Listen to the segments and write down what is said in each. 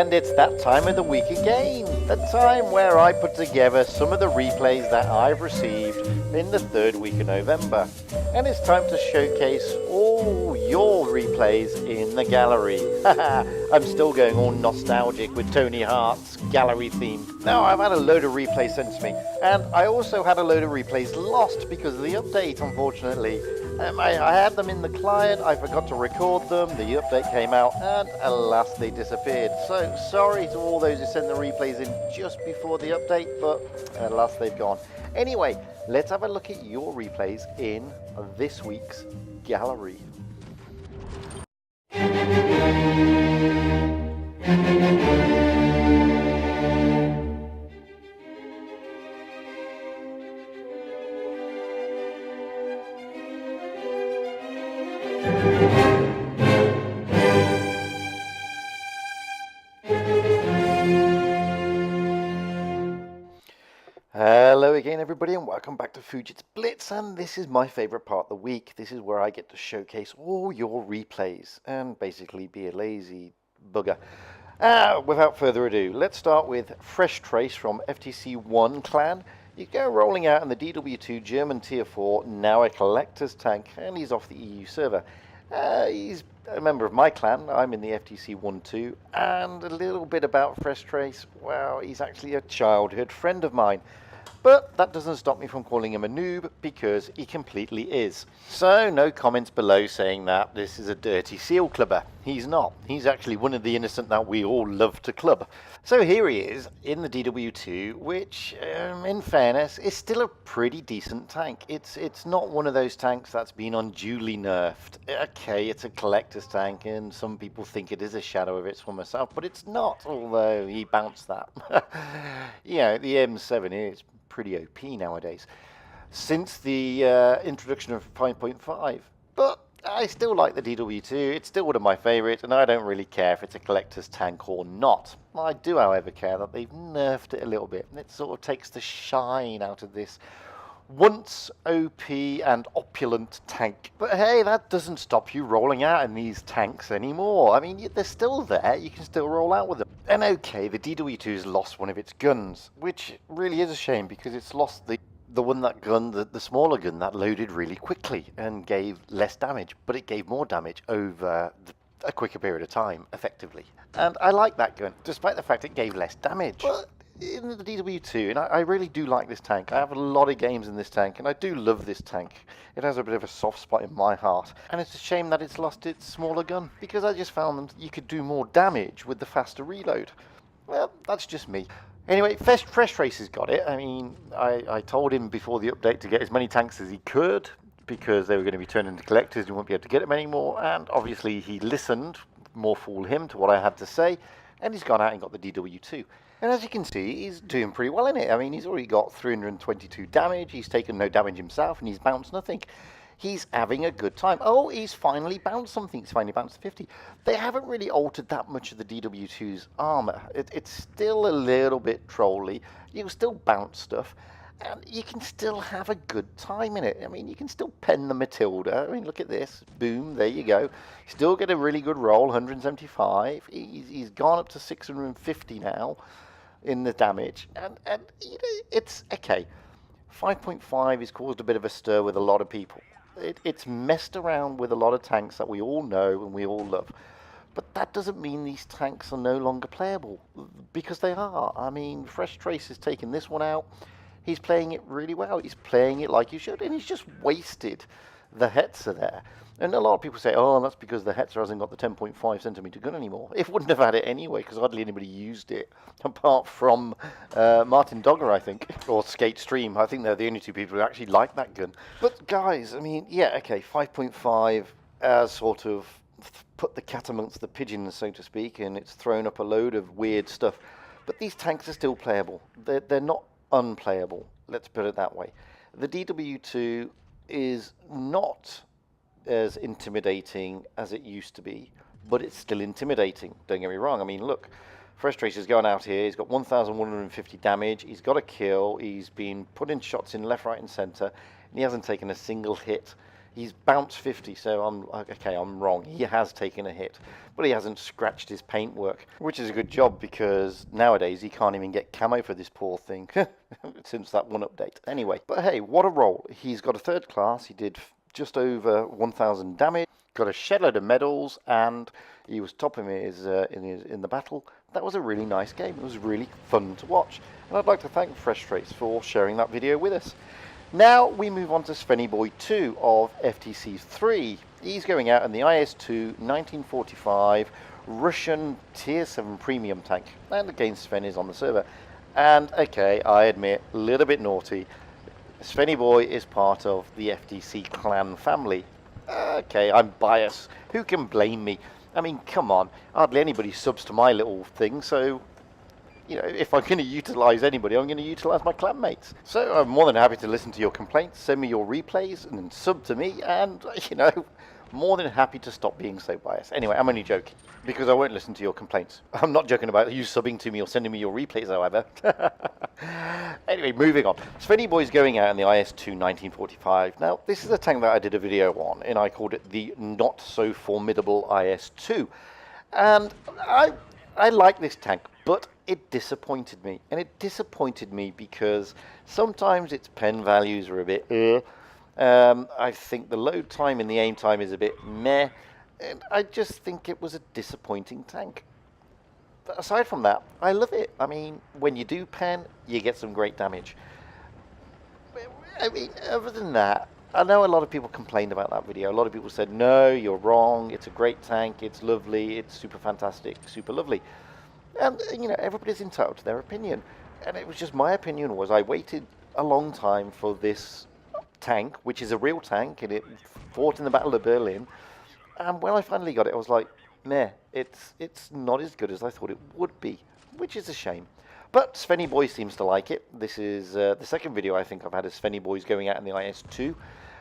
And it's that time of the week again, the time where I put together some of the replays that I've received in the third week of November. And it's time to showcase all your replays in the gallery. I'm still going all nostalgic with Tony Hart's gallery theme. Now, I've had a load of replays sent to me, and I also had a load of replays lost because of the update, unfortunately. I had them in the client, I forgot to record them, the update came out, and alas, they disappeared. So, sorry to all those who sent the replays in just before the update, but alas, they've gone. Anyway, let's have a look at your replays in this week's gallery. Hello again everybody and welcome back to Fujit's Blitz, and this is my favourite part of the week. This is where I get to showcase all your replays and basically be a lazy bugger. Without further ado, let's start with Fresh Trace from FTC1 clan. You go rolling out in the DW2 German Tier 4, now a collector's tank, and he's off the EU server. He's a member of my clan. I'm in the FTC1-2, and a little bit about Fresh Trace. Well, he's actually a childhood friend of mine. But that doesn't stop me from calling him a noob, because he completely is. So, no comments below saying that this is a dirty seal clubber. He's not. He's actually one of the innocent that we all love to club. So here he is in the DW2, which, in fairness, is still a pretty decent tank. It's not one of those tanks that's been unduly nerfed. Okay, it's a collector's tank, and some people think it is a shadow of its former self, but it's not, although he bounced that. You know, the M7 is pretty OP nowadays since the introduction of 5.5, but I still like the DW2. It's still one of my favorites, and I don't really care if it's a collector's tank or not. I do, however, care that they've nerfed it a little bit, and it sort of takes the shine out of this once OP and opulent tank. But hey, that doesn't stop you rolling out in these tanks anymore. I mean, they're still there, you can still roll out with them. And okay, the DW2's lost one of its guns, which really is a shame because it's lost the smaller gun that loaded really quickly and gave less damage, but it gave more damage over a quicker period of time, effectively. And I like that gun, despite the fact it gave less damage. But in the DW2, and I really do like this tank. I have a lot of games in this tank, and I do love this tank. It has a bit of a soft spot in my heart, and it's a shame that it's lost its smaller gun, because I just found that you could do more damage with the faster reload. Well, that's just me. Anyway, Fresh Trace has got it. I mean, I told him before the update to get as many tanks as he could, because they were going to be turned into collectors and he won't be able to get them anymore, and obviously he listened, more fool him, to what I had to say, and he's gone out and got the DW2. And as you can see, he's doing pretty well in it. I mean, he's already got 322 damage, he's taken no damage himself, and he's bounced nothing. He's having a good time. Oh, he's finally bounced something. He's finally bounced 50. They haven't really altered that much of the DW2's armor. It's still a little bit trolly. You can still bounce stuff, and you can still have a good time in it. I mean, you can still pen the Matilda. I mean, look at this. Boom, there you go. Still get a really good roll, 175. He's gone up to 650 now in the damage, and you know, it's okay. 5.5 has caused a bit of a stir with a lot of people. It's messed around with a lot of tanks that we all know and we all love. But that doesn't mean these tanks are no longer playable, because they are. I mean, Fresh Trace has taken this one out. He's playing it really well. He's playing it like you should, and he's just wasted the Hetzer there. And a lot of people say, oh, that's because the Hetzer hasn't got the 10.5 centimeter gun anymore. It wouldn't have had it anyway, because hardly anybody used it, apart from Martin Dogger, I think, or Skate Stream. I think they're the only two people who actually like that gun. But guys, I mean, yeah, okay, 5.5 has sort of put the cat amongst the pigeons, so to speak, and it's thrown up a load of weird stuff. But these tanks are still playable. They're not unplayable, let's put it that way. The DW2 is not as intimidating as it used to be, but it's still intimidating, don't get me wrong. I mean, look, Fresh Trace has gone out here, he's got 1,150 damage, he's got a kill, he's been putting shots in left, right and centre, and he hasn't taken a single hit He's bounced 50, so I'm wrong. He has taken a hit, but he hasn't scratched his paintwork, which is a good job because nowadays he can't even get camo for this poor thing since that one update. Anyway, but hey, what a roll. He's got a 3rd class. He did just over 1,000 damage, got a shed-load of medals, and he was top of in the battle. That was a really nice game. It was really fun to watch, and I'd like to thank Fresh Trace for sharing that video with us. Now we move on to Svenny Boy 2 of FTC 3. He's going out in the IS-2 1945 Russian Tier 7 premium tank, and again Sven is on the server. And okay, I admit, a little bit naughty. Svenny Boy is part of the FTC clan family. Okay, I'm biased. Who can blame me? I mean, come on. Hardly anybody subs to my little thing, so, you know, if I'm going to utilise anybody, I'm going to utilise my clanmates. So I'm more than happy to listen to your complaints, send me your replays, and then sub to me, and, you know, more than happy to stop being so biased. Anyway, I'm only joking, because I won't listen to your complaints. I'm not joking about you subbing to me or sending me your replays, however. Anyway, moving on. Svenny Boy's going out in the IS-2 1945. Now, this is a tank that I did a video on, and I called it the not-so-formidable IS-2. And I like this tank, but it disappointed me. And it disappointed me because sometimes its pen values are a bit I think the load time and the aim time is a bit meh, and I just think it was a disappointing tank. But aside from that, I love it. I mean, when you do pen, you get some great damage. I mean, other than that, I know a lot of people complained about that video. A lot of people said, no, you're wrong, it's a great tank, it's lovely, it's super fantastic, super lovely. And, you know, everybody's entitled to their opinion. And it was just my opinion was I waited a long time for this tank, which is a real tank, and it fought in the Battle of Berlin. And when I finally got it, I was like, meh, it's not as good as I thought it would be, which is a shame. But Svenny Boy seems to like it. This is the second video I think I've had of Svenny Boys going out in the IS-2,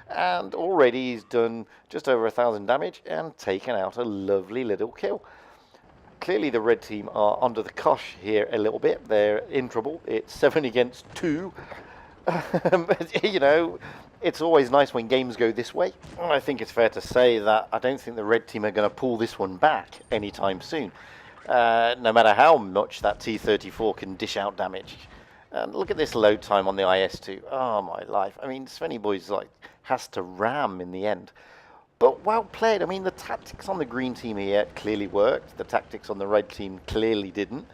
and already he's done just over 1,000 damage and taken out a lovely little kill. Clearly the red team are under the cosh here a little bit. They're in trouble. It's 7 against 2. You know, it's always nice when games go this way. I think it's fair to say that I don't think the red team are going to pull this one back anytime soon. No matter how much that T-34 can dish out damage. And look at this load time on the IS-2. Oh my life. I mean, Svenny Boys has to ram in the end. But well played. I mean, the tactics on the green team here clearly worked. The tactics on the red team clearly didn't.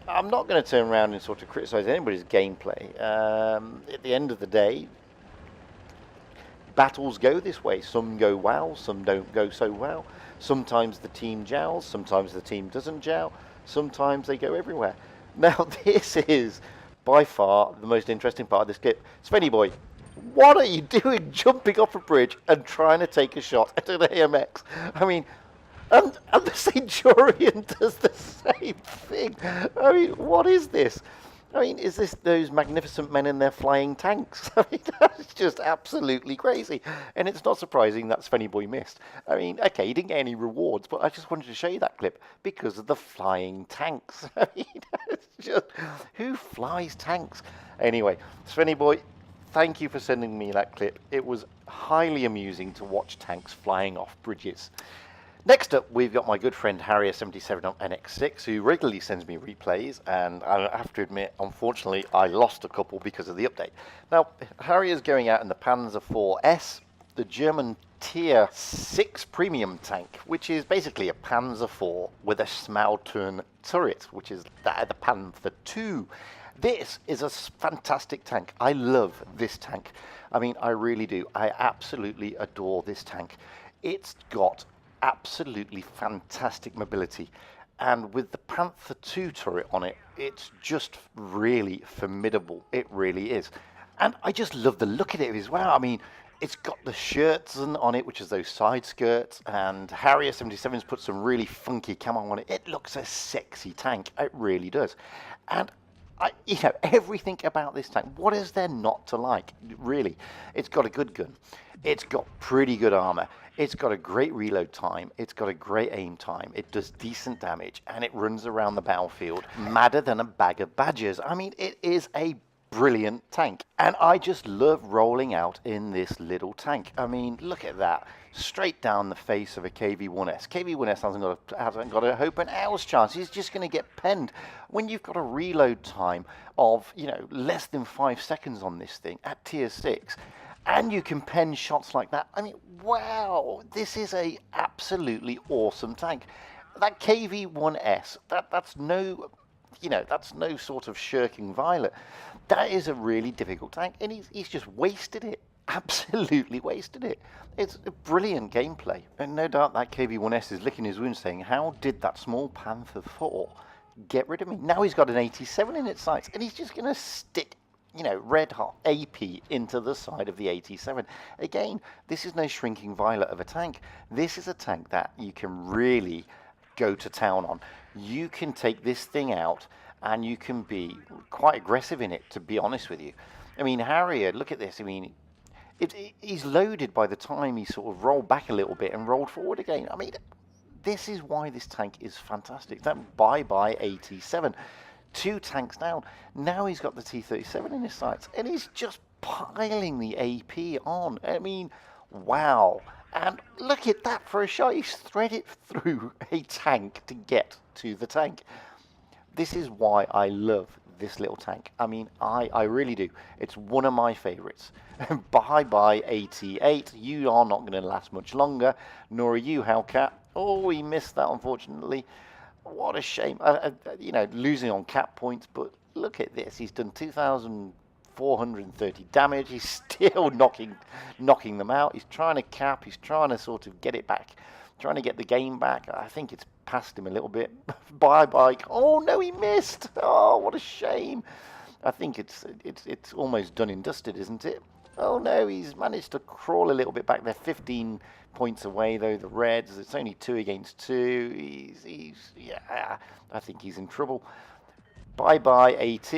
I'm not going to turn around and sort of criticise anybody's gameplay. At the end of the day, battles go this way. Some go well, some don't go so well. Sometimes the team jows, sometimes the team doesn't jow, sometimes they go everywhere. Now, this is by far the most interesting part of this clip. Svenny Boy, what are you doing jumping off a bridge and trying to take a shot at an AMX? I mean, and the Centurion does the same thing. I mean, what is this? I mean, is this those magnificent men in their flying tanks? I mean, that's just absolutely crazy. And it's not surprising that Svenny Boy missed. I mean, okay, he didn't get any rewards, but I just wanted to show you that clip because of the flying tanks. I mean, it's just, who flies tanks? Anyway, Svenny Boy, thank you for sending me that clip. It was highly amusing to watch tanks flying off bridges. Next up, we've got my good friend Harrier77 on NX6, who regularly sends me replays, and I have to admit, unfortunately, I lost a couple because of the update. Now, Harrier's going out in the Panzer IV-S, the German Tier 6 premium tank, which is basically a Panzer IV with a Schmalturm turret, which is the Panther II. This is a fantastic tank. I love this tank. I mean, I really do. I absolutely adore this tank. It's got absolutely fantastic mobility, and with the Panther II turret on it, it's just really formidable. It really is. And I just love the look of it as well. I mean, it's got the shirts on it, which is those side skirts, and Harrier77's put some really funky camo on it. It looks a sexy tank. It really does. And you know, everything about this tank, what is there not to like, really? It's got a good gun. It's got pretty good armor. It's got a great reload time. It's got a great aim time. It does decent damage, and it runs around the battlefield madder than a bag of badgers. I mean, it is a brilliant tank. And I just love rolling out in this little tank. I mean, look at that. Straight down the face of a KV-1S. KV-1S hasn't got a hope an hour's chance. He's just going to get penned. When you've got a reload time of, less than 5 seconds on this thing at tier 6, and you can pen shots like that, I mean, wow, this is a absolutely awesome tank. That KV-1S, that's no sort of shirking Violet. That is a really difficult tank, and he's just wasted it. Absolutely wasted it. It's a brilliant gameplay, and no doubt that KV-1S is licking his wounds saying, how did that small Panther 4 get rid of me? Now he's got an 87 in its sights, and he's just going to stick, red hot AP into the side of the 87. Again, this is no shrinking Violet of a tank. This is a tank that you can really go to town on. You can take this thing out, and you can be quite aggressive in it, to be honest with you. I mean, Harrier, look at this. I mean, he's loaded by the time he sort of rolled back a little bit and rolled forward again. I mean, this is why this tank is fantastic. That bye-bye 87. 2 tanks down. Now he's got the T-37 in his sights, and he's just piling the AP on. I mean, wow. And look at that for a shot. He's threaded through a tank to get to the tank. This is why I love this little tank. I mean, I really do. It's one of my favorites. Bye-bye 88. You are not going to last much longer, nor are you, Hellcat. Oh, he missed that, unfortunately. What a shame. Losing on cap points, but look at this. He's done 2,430 damage. He's still knocking them out. He's trying to cap. He's trying to sort of get it back, trying to get the game back. I think it's past him a little bit. Bye-bye. Oh, no, he missed. Oh, what a shame. I think it's almost done and dusted, isn't it? Oh, no, he's managed to crawl a little bit back. They're 15 points away, though, the Reds. It's only 2 against 2. Yeah, I think he's in trouble. Bye-bye, AT.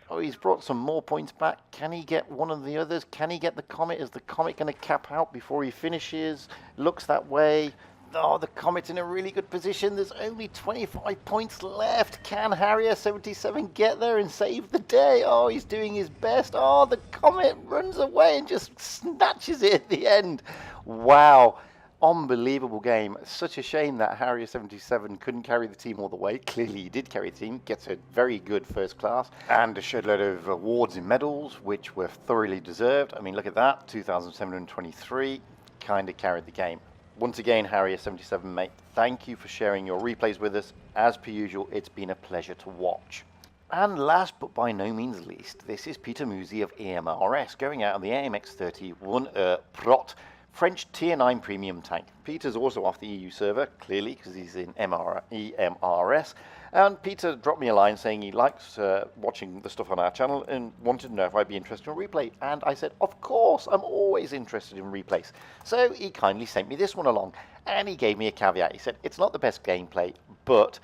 Oh, he's brought some more points back. Can he get one of the others? Can he get the Comet? Is the Comet going to cap out before he finishes? Looks that way. Oh, the Comet's in a really good position. There's only 25 points left. Can Harrier 77 get there and save the day? Oh, he's doing his best. Oh, the Comet runs away and just snatches it at the end. Wow. Unbelievable game. Such a shame that Harrier 77 couldn't carry the team all the way. Clearly he did carry the team. Gets a very good first class and a shitload of awards and medals, which were thoroughly deserved. I mean, look at that. 2,723. Kind of carried the game. Once again, Harrier 77, mate, thank you for sharing your replays with us. As per usual, it's been a pleasure to watch. And last but by no means least, this is Peter Musi of EMRS, going out on the AMX-30 1 Prot French Tier 9 premium tank. Peter's also off the EU server, clearly, because he's in EMRS. And Peter dropped me a line saying he likes watching the stuff on our channel and wanted to know if I'd be interested in a replay. And I said, of course, I'm always interested in replays. So he kindly sent me this one along, and he gave me a caveat. He said, it's not the best gameplay, but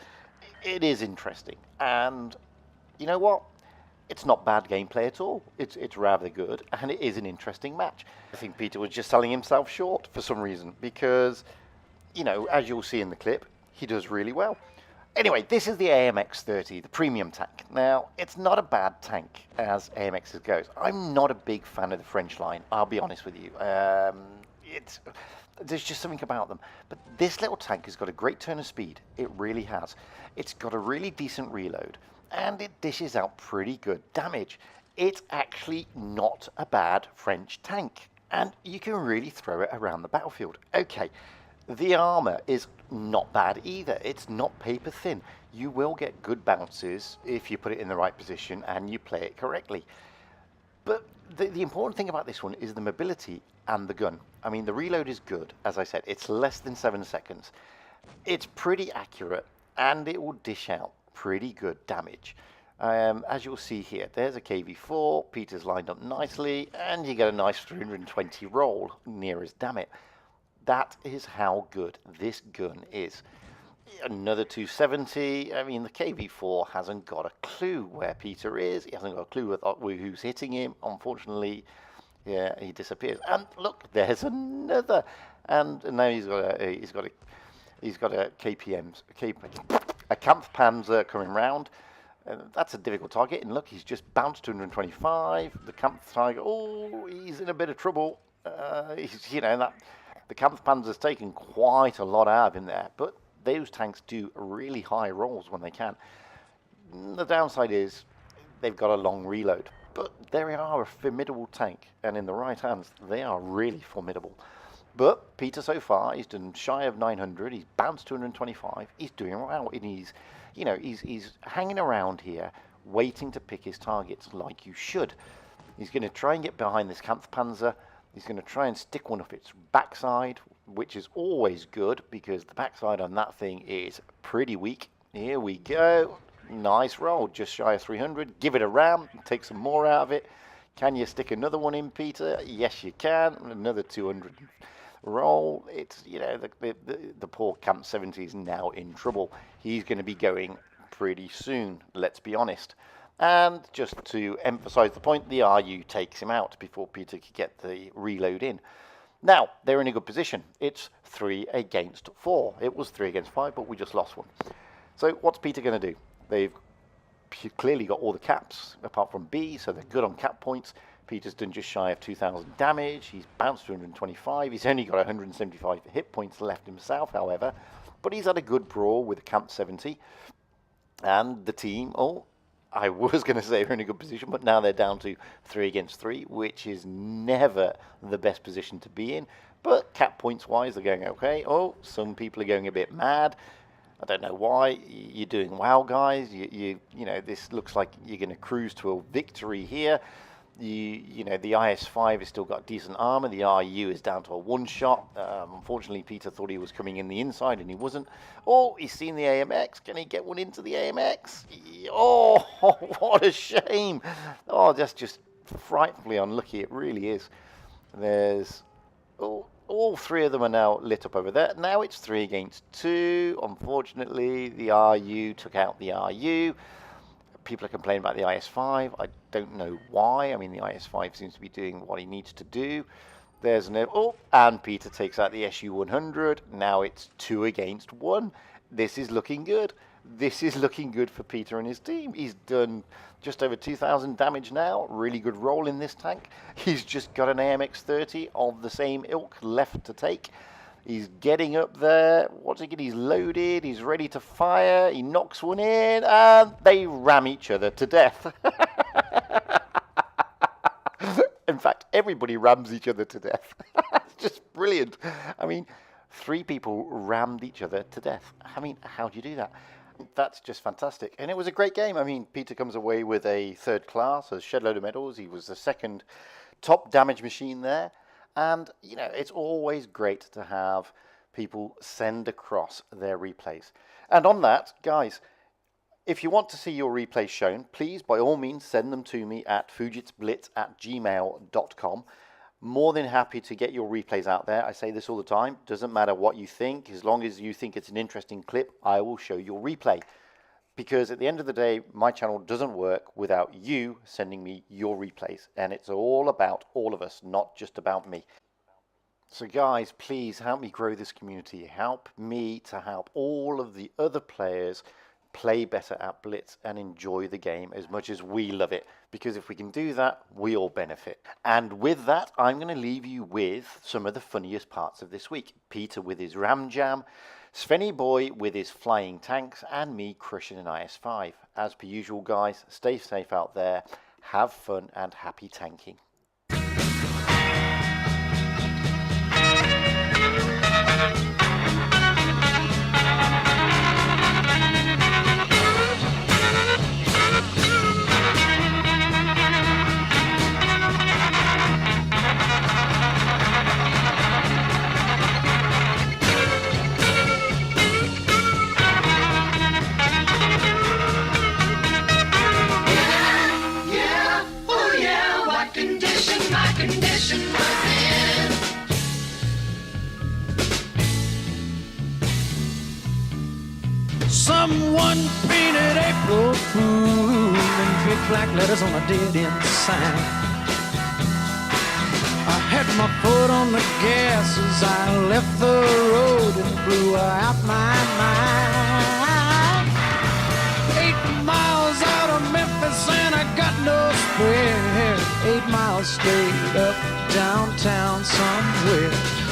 it is interesting. And you know what? It's not bad gameplay at all. It's rather good, and it is an interesting match. I think Peter was just selling himself short for some reason, because, as you'll see in the clip, he does really well. Anyway, this is the AMX-30, the premium tank. Now, it's not a bad tank as AMX's goes. I'm not a big fan of the French line, I'll be honest with you. There's just something about them. But this little tank has got a great turn of speed. It really has. It's got a really decent reload, and it dishes out pretty good damage. It's actually not a bad French tank, and you can really throw it around the battlefield. Okay. The armor is not bad either. It's not paper thin. You will get good bounces if you put it in the right position and you play it correctly. But the important thing about this one is the mobility and the gun. I mean, the reload is good. As I said, it's less than 7 seconds. It's pretty accurate, and it will dish out pretty good damage. As you'll see here, there's a KV-4. Peter's lined up nicely, and you get a nice 320 roll near as damn it. That is how good this gun is. Another 270. I mean, the KV-4 hasn't got a clue where Peter is. He hasn't got a clue who's hitting him. Unfortunately, yeah, he disappears. And look, there's another. And now he's got a KPM's, a Kampfpanzer coming round. That's a difficult target, and look, he's just bounced 225. The Kampf Tiger, oh, he's in a bit of trouble. The Kampfpanzer's taken quite a lot out of him there, but those tanks do really high rolls when they can. The downside is they've got a long reload, but they are a formidable tank, and in the right hands, they are really formidable. But Peter so far, he's done shy of 900. He's bounced 225. He's doing well, and he's hanging around here, waiting to pick his targets like you should. He's going to try and get behind this Kampfpanzer. He's going to try and stick one up its backside, which is always good because the backside on that thing is pretty weak. Here we go. Nice roll, just shy of 300. Give it a ram, take some more out of it. Can you stick another one in, Peter? Yes, you can. Another 200 roll. It's, the poor Camp 70 is now in trouble. He's going to be going pretty soon, let's be honest. And just to emphasize the point, the RU takes him out before Peter could get the reload in. Now, they're in a good position. It's 3 against 4. It was 3 against 5, but we just lost one. So what's Peter going to do? They've clearly got all the caps, apart from B, so they're good on cap points. Peter's done just shy of 2,000 damage. He's bounced 225. He's only got 175 hit points left himself, however. But he's had a good brawl with Camp 70. And the team, I was going to say they're in a good position, but now they're down to 3 against 3, which is never the best position to be in. But cap points wise, they're going okay. Some people are going a bit mad. I don't know why. You're doing well, guys. This looks like you're going to cruise to a victory here. The IS-5 has still got decent armor. The RU is down to a one-shot. Unfortunately, Peter thought he was coming in the inside, and he wasn't. He's seen the AMX. Can he get one into the AMX? What a shame. That's just frightfully unlucky. It really is. There's... all 3 of them are now lit up over there. Now it's 3 against 2. Unfortunately, the RU took out the RU. People are complaining about the IS-5. I don't know why. I mean, the IS-5 seems to be doing what he needs to do. There's and Peter takes out the SU-100. Now it's 2 against 1. This is looking good. This is looking good for Peter and his team. He's done just over 2,000 damage now. Really good roll in this tank. He's just got an AMX-30 of the same ilk left to take. He's getting up there. What's he get? He's loaded. He's ready to fire. He knocks one in, and they ram each other to death. In fact, everybody rams each other to death. It's just brilliant. I mean, 3 people rammed each other to death. I mean, how do you do that? That's just fantastic. And it was a great game. I mean, Peter comes away with a 3rd class, a shed load of medals. He was the 2nd top damage machine there. And, it's always great to have people send across their replays. And on that, guys, if you want to see your replays shown, please, by all means, send them to me at fujitsblitz@gmail.com. More than happy to get your replays out there. I say this all the time. Doesn't matter what you think. As long as you think it's an interesting clip, I will show your replay. Because at the end of the day, my channel doesn't work without you sending me your replays. And it's all about all of us, not just about me. So guys, please help me grow this community. Help me to help all of the other players play better at Blitz and enjoy the game as much as we love it. Because if we can do that, we all benefit. And with that, I'm going to leave you with some of the funniest parts of this week. Peter with his Ram Jam, Svenny Boy with his flying tanks, and me crushing an IS-5. As per usual, guys, stay safe out there, have fun, and happy tanking. Someone painted April Fool in big black letters on a dead-end sign. I had my foot on the gas as I left the road and blew out my mind. 8 miles out 100 miles straight up downtown somewhere.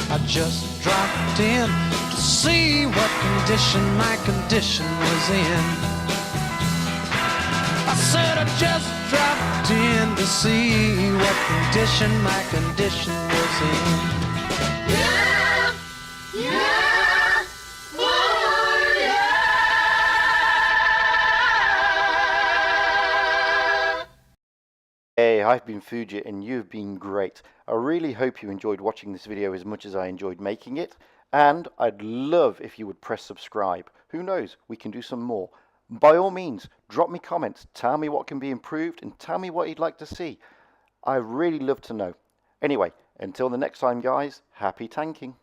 I just dropped in to see what condition my condition was in. I said I just dropped in to see what condition my condition was in. Yeah, yeah, oh yeah. Hey, I've been Fujit and you've been great. I really hope you enjoyed watching this video as much as I enjoyed making it, and I'd love if you would press subscribe. Who knows, we can do some more. By all means, drop me comments, tell me what can be improved, and tell me what you'd like to see. I'd really love to know. Anyway, until the next time guys, happy tanking.